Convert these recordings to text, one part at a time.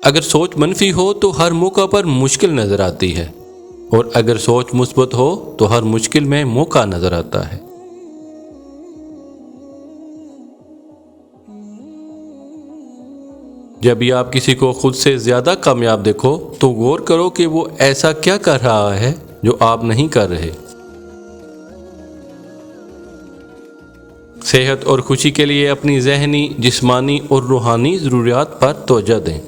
اگر سوچ منفی ہو تو ہر موقع پر مشکل نظر آتی ہے، اور اگر سوچ مثبت ہو تو ہر مشکل میں موقع نظر آتا ہے۔ جب بھی آپ کسی کو خود سے زیادہ کامیاب دیکھو تو غور کرو کہ وہ ایسا کیا کر رہا ہے جو آپ نہیں کر رہے۔ صحت اور خوشی کے لیے اپنی ذہنی، جسمانی اور روحانی ضروریات پر توجہ دیں۔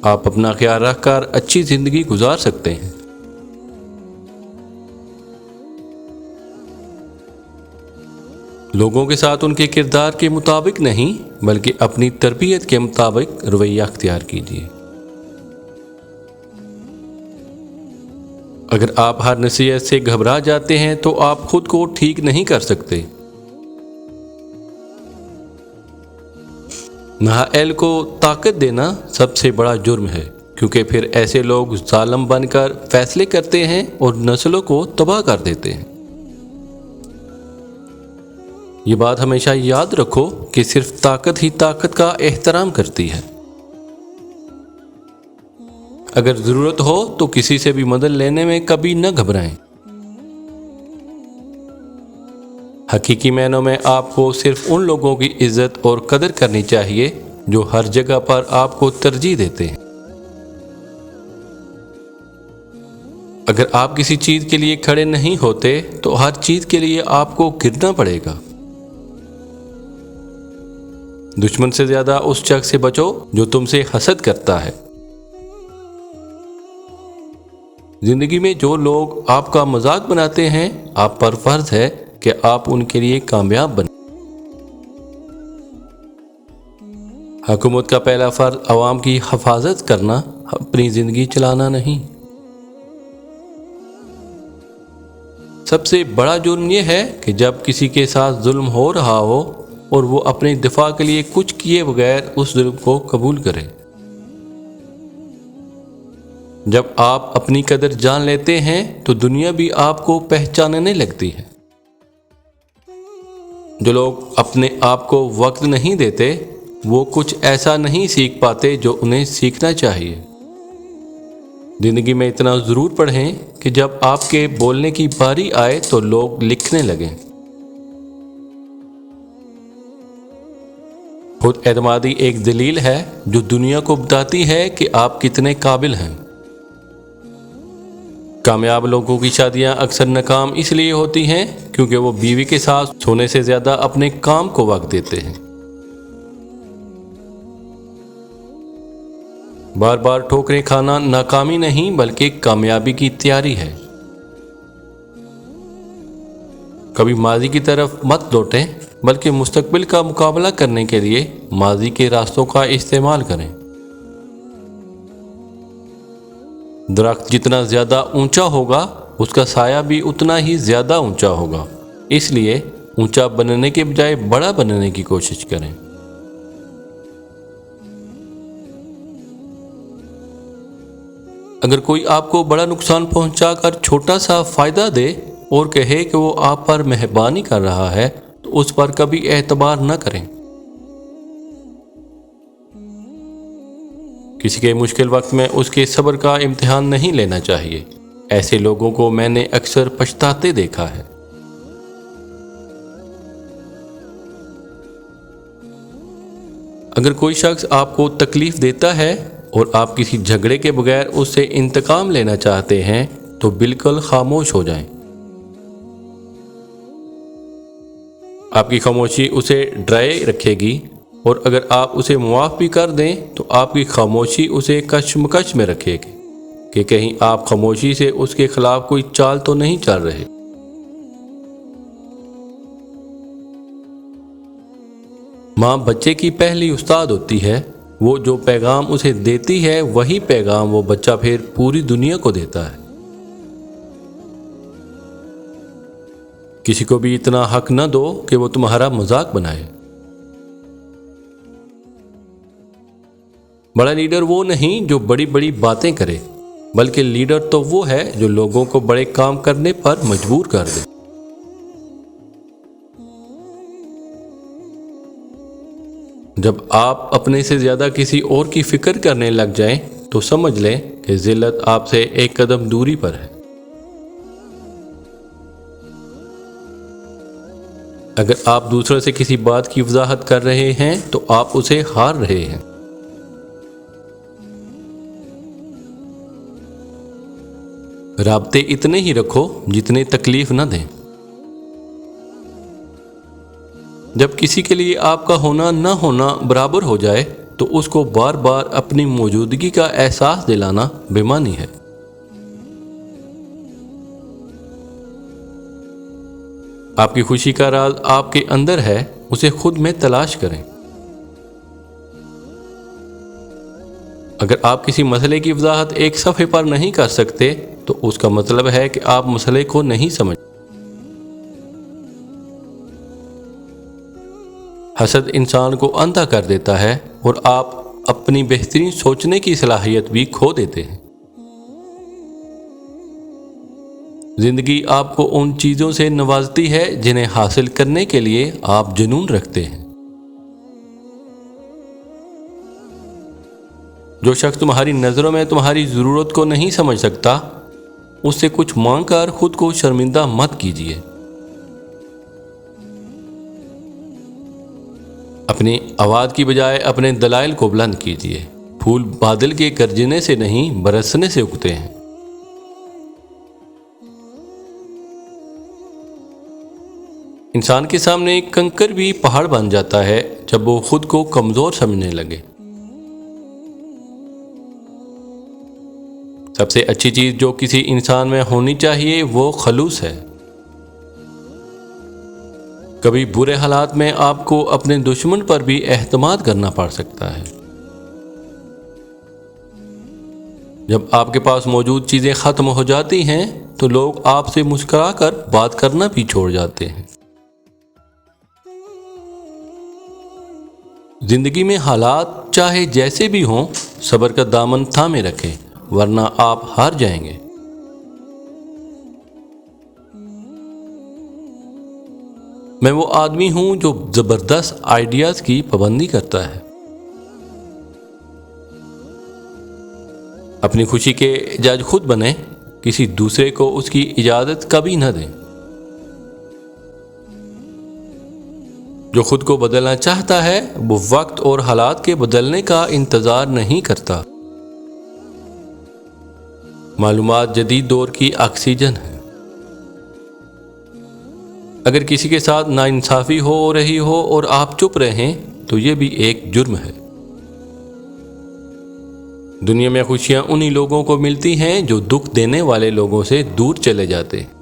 آپ اپنا خیال رکھ کر اچھی زندگی گزار سکتے ہیں۔ لوگوں کے ساتھ ان کے کردار کے مطابق نہیں بلکہ اپنی تربیت کے مطابق رویہ اختیار کیجیے۔ اگر آپ ہر نصیحت سے گھبرا جاتے ہیں تو آپ خود کو ٹھیک نہیں کر سکتے۔ نااہل کو طاقت دینا سب سے بڑا جرم ہے، کیونکہ پھر ایسے لوگ ظالم بن کر فیصلے کرتے ہیں اور نسلوں کو تباہ کر دیتے ہیں۔ یہ بات ہمیشہ یاد رکھو کہ صرف طاقت ہی طاقت کا احترام کرتی ہے۔ اگر ضرورت ہو تو کسی سے بھی مدد لینے میں کبھی نہ گھبرائیں۔ حقیقی معنوں میں آپ کو صرف ان لوگوں کی عزت اور قدر کرنی چاہیے جو ہر جگہ پر آپ کو ترجیح دیتے ہیں۔ اگر آپ کسی چیز کے لیے کھڑے نہیں ہوتے تو ہر چیز کے لیے آپ کو گرنا پڑے گا۔ دشمن سے زیادہ اس شخص سے بچو جو تم سے حسد کرتا ہے۔ زندگی میں جو لوگ آپ کا مذاق بناتے ہیں، آپ پر فرض ہے کہ آپ ان کے لیے کامیاب بنیں۔ حکومت کا پہلا فرض عوام کی حفاظت کرنا، اپنی زندگی چلانا نہیں۔ سب سے بڑا جرم یہ ہے کہ جب کسی کے ساتھ ظلم ہو رہا ہو اور وہ اپنے دفاع کے لیے کچھ کیے بغیر اس ظلم کو قبول کرے۔ جب آپ اپنی قدر جان لیتے ہیں تو دنیا بھی آپ کو پہچاننے لگتی ہے۔ جو لوگ اپنے آپ کو وقت نہیں دیتے وہ کچھ ایسا نہیں سیکھ پاتے جو انہیں سیکھنا چاہیے۔ زندگی میں اتنا ضرور پڑھیں کہ جب آپ کے بولنے کی باری آئے تو لوگ لکھنے لگیں۔ خود اعتمادی ایک دلیل ہے جو دنیا کو بتاتی ہے کہ آپ کتنے قابل ہیں۔ کامیاب لوگوں کی شادیاں اکثر ناکام اس لیے ہوتی ہیں کیونکہ وہ بیوی کے ساتھ سونے سے زیادہ اپنے کام کو وقت دیتے ہیں۔ بار بار ٹھوکریں کھانا ناکامی نہیں بلکہ کامیابی کی تیاری ہے۔ کبھی ماضی کی طرف مت لوٹیں بلکہ مستقبل کا مقابلہ کرنے کے لیے ماضی کے راستوں کا استعمال کریں۔ درخت جتنا زیادہ اونچا ہوگا اس کا سایہ بھی اتنا ہی زیادہ اونچا ہوگا، اس لیے اونچا بننے کے بجائے بڑا بننے کی کوشش کریں۔ اگر کوئی آپ کو بڑا نقصان پہنچا کر چھوٹا سا فائدہ دے اور کہے کہ وہ آپ پر مہربانی کر رہا ہے تو اس پر کبھی اعتبار نہ کریں۔ کسی کے مشکل وقت میں اس کے صبر کا امتحان نہیں لینا چاہیے۔ ایسے لوگوں کو میں نے اکثر پچھتاتے دیکھا ہے۔ اگر کوئی شخص آپ کو تکلیف دیتا ہے اور آپ کسی جھگڑے کے بغیر اس سے انتقام لینا چاہتے ہیں تو بالکل خاموش ہو جائیں۔ آپ کی خاموشی اسے ڈرائے رکھے گی، اور اگر آپ اسے معاف بھی کر دیں تو آپ کی خاموشی اسے کشمکش میں رکھے گی کہ کہیں آپ خاموشی سے اس کے خلاف کوئی چال تو نہیں چل رہے۔ ماں بچے کی پہلی استاد ہوتی ہے، وہ جو پیغام اسے دیتی ہے وہی پیغام وہ بچہ پھر پوری دنیا کو دیتا ہے۔ کسی کو بھی اتنا حق نہ دو کہ وہ تمہارا مذاق بنائے۔ بڑا لیڈر وہ نہیں جو بڑی بڑی باتیں کرے، بلکہ لیڈر تو وہ ہے جو لوگوں کو بڑے کام کرنے پر مجبور کر دے۔ جب آپ اپنے سے زیادہ کسی اور کی فکر کرنے لگ جائیں تو سمجھ لیں کہ ذلت آپ سے ایک قدم دوری پر ہے۔ اگر آپ دوسروں سے کسی بات کی وضاحت کر رہے ہیں تو آپ اسے ہار رہے ہیں۔ رابطے اتنے ہی رکھو جتنے تکلیف نہ دیں۔ جب کسی کے لیے آپ کا ہونا نہ ہونا برابر ہو جائے تو اس کو بار بار اپنی موجودگی کا احساس دلانا بے معنی ہے۔ آپ کی خوشی کا راز آپ کے اندر ہے، اسے خود میں تلاش کریں۔ اگر آپ کسی مسئلے کی وضاحت ایک صفحے پر نہیں کر سکتے تو اس کا مطلب ہے کہ آپ مسئلے کو نہیں سمجھتے۔ حسد انسان کو اندھا کر دیتا ہے اور آپ اپنی بہترین سوچنے کی صلاحیت بھی کھو دیتے ہیں۔ زندگی آپ کو ان چیزوں سے نوازتی ہے جنہیں حاصل کرنے کے لیے آپ جنون رکھتے ہیں۔ جو شخص تمہاری نظروں میں تمہاری ضرورت کو نہیں سمجھ سکتا، اس سے کچھ مانگ کر خود کو شرمندہ مت کیجیے۔ اپنی آواز کی بجائے اپنے دلائل کو بلند کیجیے۔ پھول بادل کے گرجنے سے نہیں برسنے سے اگتے ہیں۔ انسان کے سامنے ایک کنکر بھی پہاڑ بن جاتا ہے جب وہ خود کو کمزور سمجھنے لگے۔ سب سے اچھی چیز جو کسی انسان میں ہونی چاہیے وہ خلوص ہے۔ کبھی برے حالات میں آپ کو اپنے دشمن پر بھی اعتماد کرنا پڑ سکتا ہے۔ جب آپ کے پاس موجود چیزیں ختم ہو جاتی ہیں تو لوگ آپ سے مسکرا کر بات کرنا بھی چھوڑ جاتے ہیں۔ زندگی میں حالات چاہے جیسے بھی ہوں، صبر کا دامن تھامے رکھیں ورنہ آپ ہار جائیں گے۔ میں وہ آدمی ہوں جو زبردست آئیڈیاز کی پابندی کرتا ہے۔ اپنی خوشی کے جج خود بنیں، کسی دوسرے کو اس کی اجازت کبھی نہ دیں۔ جو خود کو بدلنا چاہتا ہے وہ وقت اور حالات کے بدلنے کا انتظار نہیں کرتا۔ معلومات جدید دور کی آکسیجن ہے۔ اگر کسی کے ساتھ ناانصافی ہو رہی ہو اور آپ چپ رہیں تو یہ بھی ایک جرم ہے۔ دنیا میں خوشیاں انہی لوگوں کو ملتی ہیں جو دکھ دینے والے لوگوں سے دور چلے جاتے ہیں۔